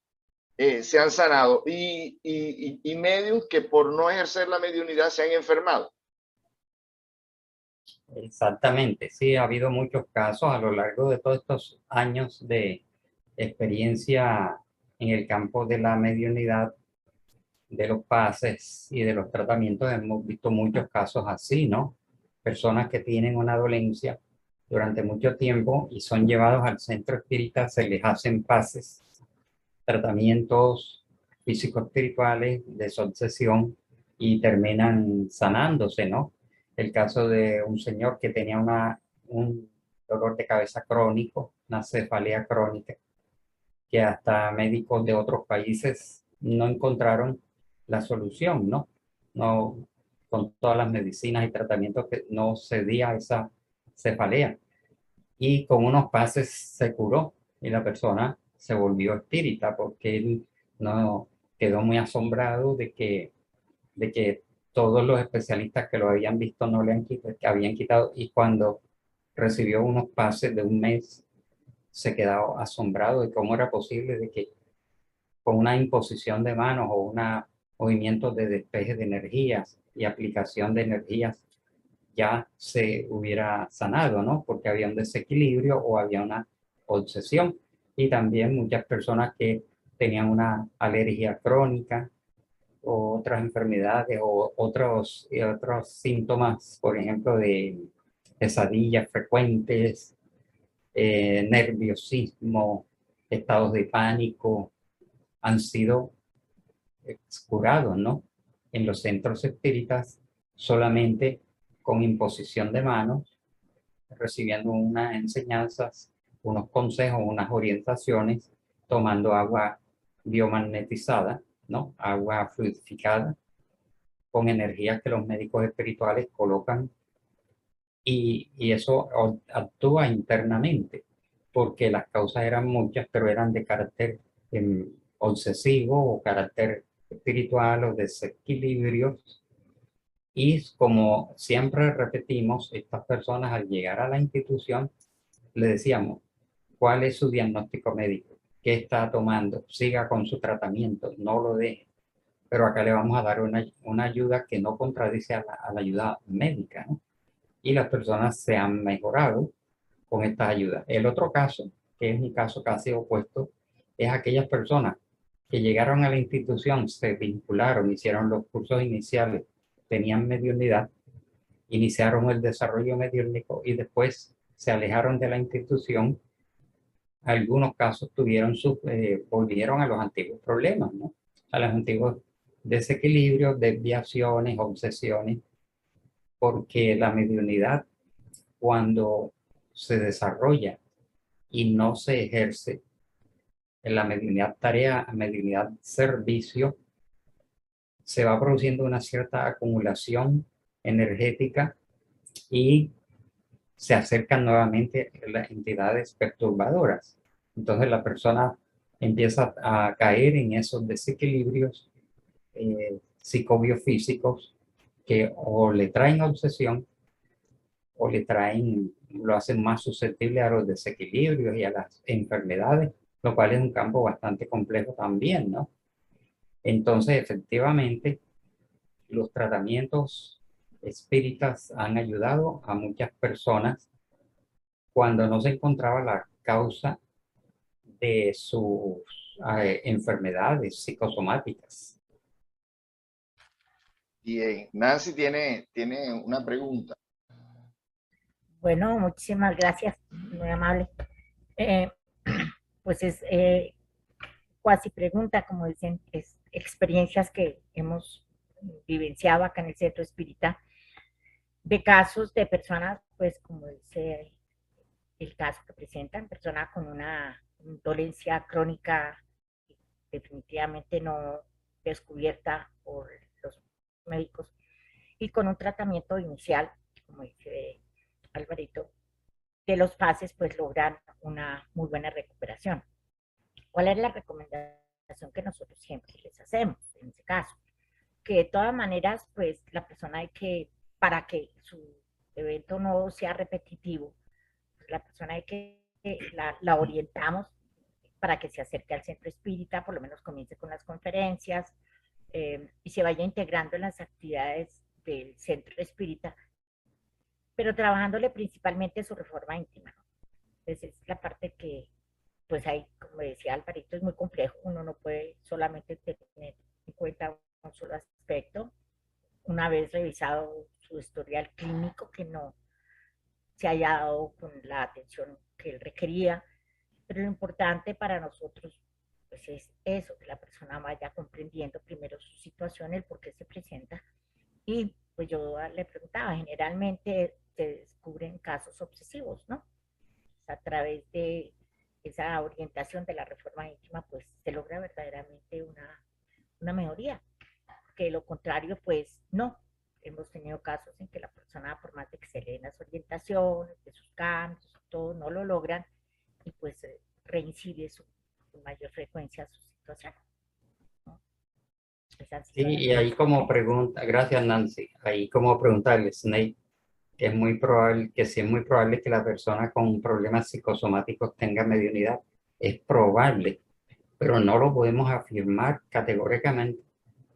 se han sanado, y medios que por no ejercer la mediunidad se han enfermado. Exactamente, sí, ha habido muchos casos a lo largo de todos estos años de experiencia en el campo de la mediunidad, de los pases y de los tratamientos. Hemos visto muchos casos así, ¿no? Personas que tienen una dolencia durante mucho tiempo y son llevados al centro espírita, se les hacen pases, tratamientos físico-espirituales, desobsesión, y terminan sanándose, ¿no? El caso de un señor que tenía un dolor de cabeza crónico, una cefalea crónica, que hasta médicos de otros países no encontraron la solución, ¿no? No, con todas las medicinas y tratamientos que no cedía esa cefalea. Y con unos pases se curó y la persona se volvió espírita porque él no quedó muy asombrado de que todos los especialistas que lo habían visto no le han quitado, que habían quitado, y cuando recibió unos pases de un mes se quedó asombrado de cómo era posible de que con una imposición de manos o un movimiento de despeje de energías y aplicación de energías ya se hubiera sanado, ¿no? Porque había un desequilibrio o había una obsesión. Y también muchas personas que tenían una alergia crónica o otras enfermedades o otros síntomas, por ejemplo, de pesadillas frecuentes, nerviosismo, estados de pánico, han sido curados, ¿no? En los centros espíritas solamente con imposición de manos, recibiendo unas enseñanzas, unos consejos, unas orientaciones, tomando agua biomagnetizada, ¿no? Agua fluidificada, con energías que los médicos espirituales colocan y eso actúa internamente, porque las causas eran muchas, pero eran de carácter obsesivo o carácter espiritual o desequilibrios. Y como siempre repetimos, estas personas al llegar a la institución, le decíamos, ¿cuál es su diagnóstico médico? ¿Qué está tomando? Siga con su tratamiento, no lo deje. Pero acá le vamos a dar una ayuda que no contradice a la ayuda médica, ¿no? Y las personas se han mejorado con estas ayudas. El otro caso, que es mi caso casi opuesto, es aquellas personas que llegaron a la institución, se vincularon, hicieron los cursos iniciales, tenían mediunidad, iniciaron el desarrollo mediúnico y después se alejaron de la institución. Algunos casos volvieron a los antiguos problemas, ¿no? A los antiguos desequilibrios, desviaciones, obsesiones, porque la mediunidad, cuando se desarrolla y no se ejerce en la mediunidad tarea, mediunidad servicio, se va produciendo una cierta acumulación energética y se acercan nuevamente las entidades perturbadoras. Entonces la persona empieza a caer en esos desequilibrios psicobiofísicos que o le traen obsesión o lo hacen más susceptible a los desequilibrios y a las enfermedades, lo cual es un campo bastante complejo también, ¿no? Entonces, efectivamente, los tratamientos espíritas han ayudado a muchas personas cuando no se encontraba la causa de sus enfermedades psicosomáticas. Bien, Nancy tiene una pregunta. Bueno, muchísimas gracias, muy amable. Pues es cuasi pregunta, como dicen, es experiencias que hemos vivenciado acá en el Centro Espírita, de casos de personas, pues como dice el caso que presentan, personas con una dolencia crónica definitivamente no descubierta por los médicos y con un tratamiento inicial, como dice Alvarito, de los fases pues logran una muy buena recuperación. ¿Cuál es la recomendación que nosotros siempre les hacemos en ese caso? Que de todas maneras pues la persona para que su evento no sea repetitivo, pues la persona la orientamos para que se acerque al centro espírita, por lo menos comience con las conferencias y se vaya integrando en las actividades del centro espírita, pero trabajándole principalmente su reforma íntima, ¿no? Entonces es la parte que, pues ahí, como decía Alvarito, es muy complejo, uno no puede solamente tener en cuenta un solo aspecto, una vez revisado su historial clínico que no se haya dado con la atención que él requería, pero lo importante para nosotros pues es eso, que la persona vaya comprendiendo primero su situación, el por qué se presenta. Y pues yo le preguntaba, generalmente se descubren casos obsesivos, ¿no? A través de esa orientación de la reforma íntima, pues se logra verdaderamente una mejoría. Que lo contrario, pues no. Hemos tenido casos en que la persona, por más de que se leen las orientaciones, de sus cambios, todo, no lo logran y pues reincide con mayor frecuencia su situación, ¿no? Sí, y ahí como pregunta, gracias Nancy, ahí como preguntarle, Snake, que es muy probable, que sí es muy probable que la persona con problemas psicosomáticos tenga mediunidad. Es probable, pero no lo podemos afirmar categóricamente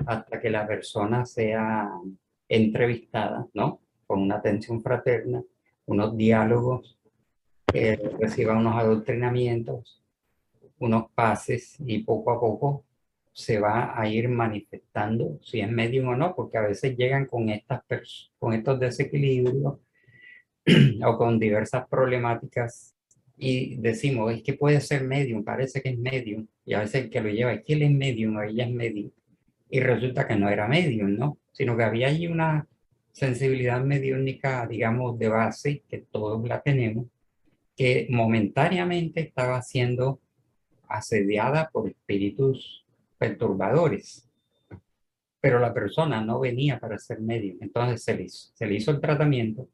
hasta que la persona sea entrevistada, ¿no? con una atención fraterna, unos diálogos, reciba unos adoctrinamientos, unos pases y poco a poco se va a ir manifestando si es medium o no, porque a veces llegan con con estos desequilibrios o con diversas problemáticas y decimos, es que puede ser medium, parece que es medium, y a veces el que lo lleva es que él es medium o ella es medium, y resulta que no era medium, ¿no? Sino que había allí una sensibilidad mediúnica, digamos, de base, que todos la tenemos, que momentáneamente estaba siendo asediada por espíritus perturbadores, pero la persona no venía para ser medium. Entonces se le hizo el tratamiento,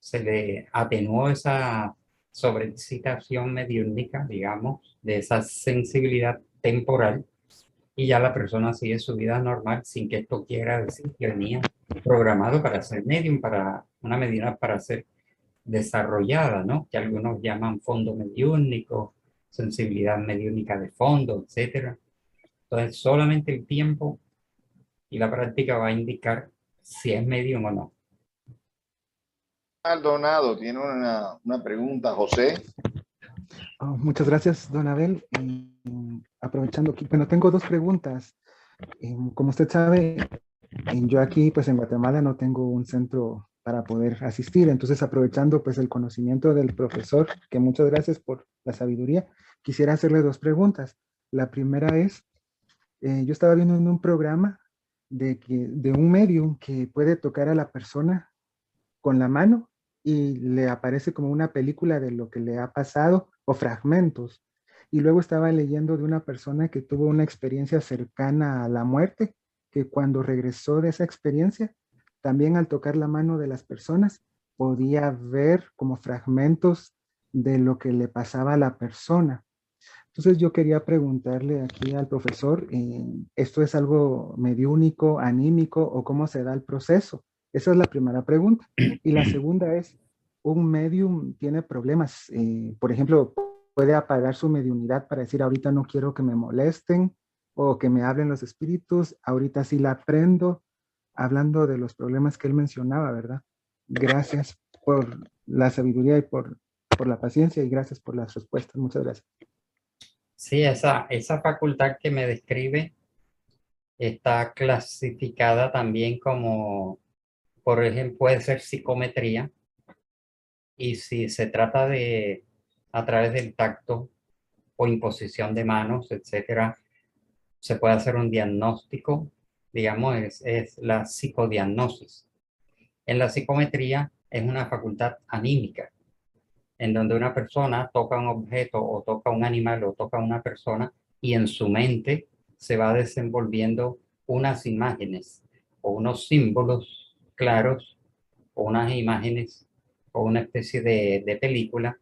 se le atenuó esa sobreexcitación mediúnica, digamos, de esa sensibilidad temporal, y ya la persona sigue su vida normal sin que esto quiera decir que venía programado para ser medium, para una medida para ser desarrollada, ¿no? Que algunos llaman fondo mediúnico, sensibilidad mediúnica de fondo, etcétera. Entonces, solamente el tiempo y la práctica va a indicar si es medium o no. Maldonado tiene una pregunta, José. Oh, muchas gracias, don Abel. Aprovechando aquí, bueno, tengo dos preguntas. Como usted sabe, yo aquí, pues en Guatemala no tengo un centro para poder asistir, entonces aprovechando pues el conocimiento del profesor, que muchas gracias por la sabiduría, quisiera hacerle dos preguntas. La primera es, yo estaba viendo en un programa de un medium que puede tocar a la persona con la mano y le aparece como una película de lo que le ha pasado o fragmentos. Y luego estaba leyendo de una persona que tuvo una experiencia cercana a la muerte, que cuando regresó de esa experiencia, también al tocar la mano de las personas, podía ver como fragmentos de lo que le pasaba a la persona. Entonces yo quería preguntarle aquí al profesor, ¿esto es algo mediúnico, anímico o cómo se da el proceso? Esa es la primera pregunta. Y la segunda es, ¿un medium tiene problemas? Por ejemplo, ¿puede apagar su mediunidad para decir ahorita no quiero que me molesten o que me hablen los espíritus? Ahorita sí la aprendo, hablando de los problemas que él mencionaba, ¿verdad? Gracias por la sabiduría y por la paciencia y gracias por las respuestas. Muchas gracias. Sí, esa facultad que me describe está clasificada también como, por ejemplo, puede ser psicometría, y si se trata de a través del tacto o imposición de manos, etcétera, se puede hacer un diagnóstico, digamos, es la psicodiagnosis. En la psicometría es una facultad anímica, en donde una persona toca un objeto o toca un animal o toca una persona y en su mente se va desenvolviendo unas imágenes o unos símbolos claros o unas imágenes o una especie de película,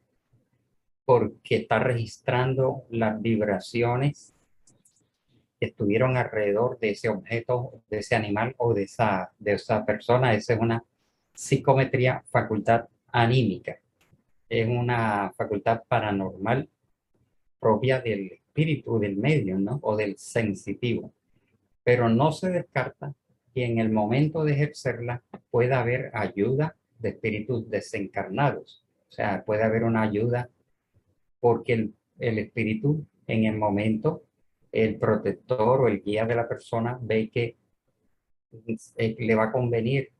porque está registrando las vibraciones que estuvieron alrededor de ese objeto, de ese animal o de esa persona. Esa es una psicometría, facultad anímica. Es una facultad paranormal propia del espíritu, del medio, ¿no? O del sensitivo. Pero no se descarta que en el momento de ejercerla pueda haber ayuda de espíritus desencarnados. O sea, puede haber una ayuda porque el espíritu en el momento, el protector o el guía de la persona ve que le va a convenir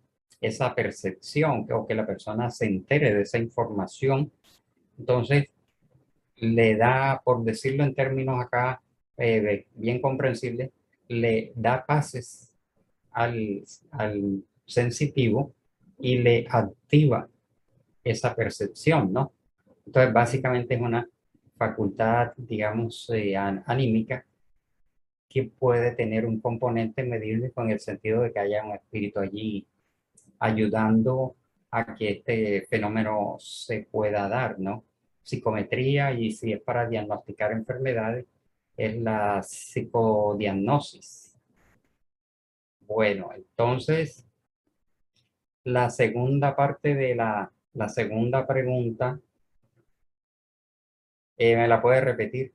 esa percepción o que la persona se entere de esa información. Entonces, le da, por decirlo en términos acá bien comprensibles, le da pases al sensitivo y le activa esa percepción, ¿no? Entonces, básicamente es una facultad, digamos, anímica, que puede tener un componente medible con el sentido de que haya un espíritu allí ayudando a que este fenómeno se pueda dar, ¿no? Psicometría, y si es para diagnosticar enfermedades, es la psicodiagnosis. Bueno, entonces, la segunda parte de la segunda pregunta, ¿me la puede repetir?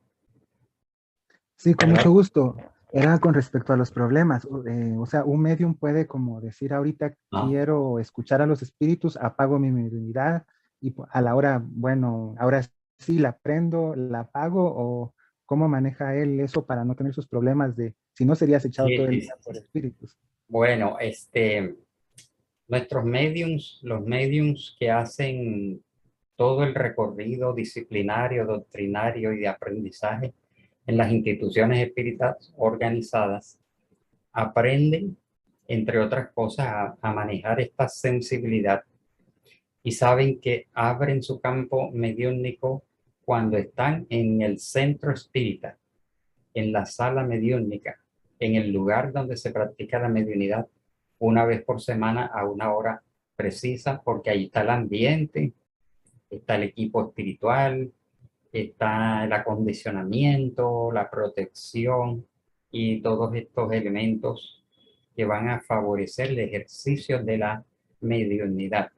Sí, con mucho gusto. Era con respecto a los problemas. O sea, un medium puede como decir ahorita ¿no? quiero escuchar a los espíritus, apago mi mediunidad y a la hora, bueno, ahora sí la prendo, la apago o cómo maneja él eso para no tener esos problemas de si no sería acechado Sí, todo el sí, día por sí. espíritus. Bueno, nuestros mediums, los mediums que hacen todo el recorrido disciplinario, doctrinario y de aprendizaje en las instituciones espíritas organizadas, aprenden, entre otras cosas, a manejar esta sensibilidad y saben que abren su campo mediúnico cuando están en el centro espírita, en la sala mediúnica, en el lugar donde se practica la mediunidad una vez por semana a una hora precisa, porque ahí está el ambiente, está el equipo espiritual, está el acondicionamiento, la protección y todos estos elementos que van a favorecer el ejercicio de la mediunidad.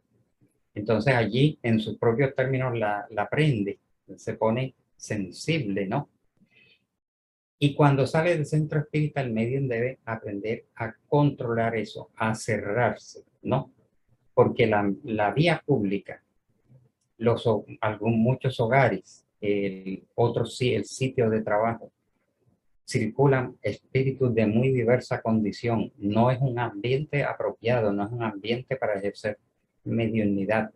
Entonces allí, en sus propios términos, la aprende, se pone sensible, ¿no? Y cuando sale del centro espírita, el medium debe aprender a controlar eso, a cerrarse, ¿no? Porque la vía pública, muchos hogares, el sitio de trabajo, circulan espíritus de muy diversa condición. No es un ambiente apropiado, no es un ambiente para ejercer mediunidad.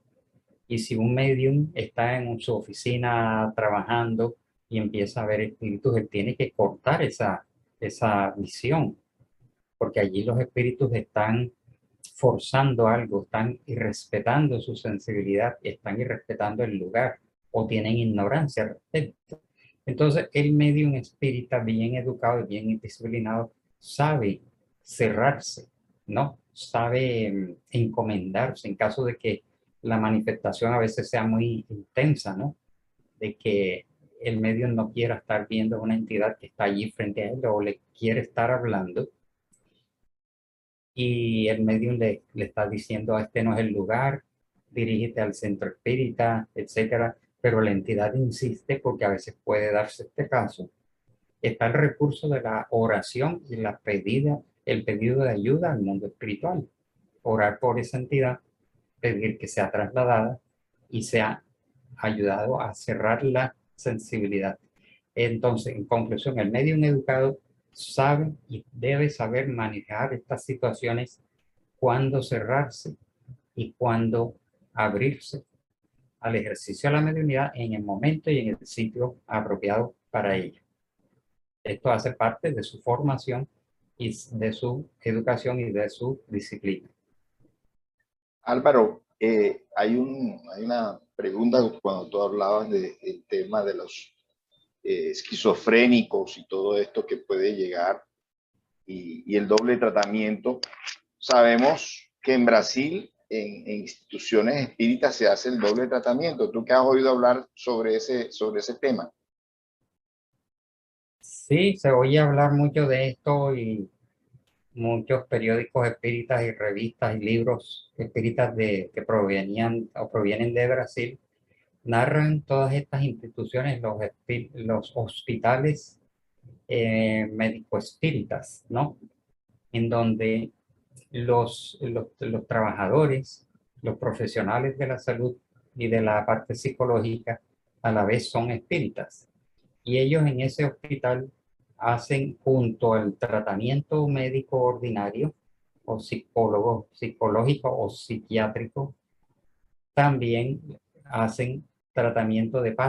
Y si un medium está en su oficina trabajando y empieza a ver espíritus, él tiene que cortar esa visión, porque allí los espíritus están forzando algo, están irrespetando su sensibilidad, están irrespetando el lugar o tienen ignorancia al respecto. Entonces, el medium espírita bien educado y bien disciplinado sabe cerrarse, ¿no? Sabe encomendarse en caso de que la manifestación a veces sea muy intensa, ¿no? De que el medium no quiera estar viendo una entidad que está allí frente a él o le quiere estar hablando y el medium le está diciendo, este no es el lugar, dirígete al centro espírita, etcétera, pero la entidad insiste porque a veces puede darse este caso. Está el recurso de la oración y el pedido de ayuda al mundo espiritual. Orar por esa entidad, pedir que sea trasladada y sea ayudado a cerrar la sensibilidad. Entonces, en conclusión, el medium educado sabe y debe saber manejar estas situaciones, cuándo cerrarse y cuándo abrirse al ejercicio de la mediunidad en el momento y en el sitio apropiado para ello. Esto hace parte de su formación y de su educación y de su disciplina. Álvaro, hay una pregunta cuando tú hablabas del tema de los esquizofrénicos y todo esto que puede llegar y el doble tratamiento. Sabemos que en Brasil, en instituciones espíritas, se hace el doble tratamiento. ¿Tú qué has oído hablar sobre ese tema? Sí, se oye hablar mucho de esto y muchos periódicos espíritas y revistas y libros espíritas que provienen de Brasil narran todas estas instituciones, los hospitales médico-espíritas, ¿no? En donde los trabajadores, los profesionales de la salud y de la parte psicológica a la vez son espíritas. Y ellos en ese hospital hacen, junto al tratamiento médico ordinario o psicológico o psiquiátrico, también hacen tratamiento de paz.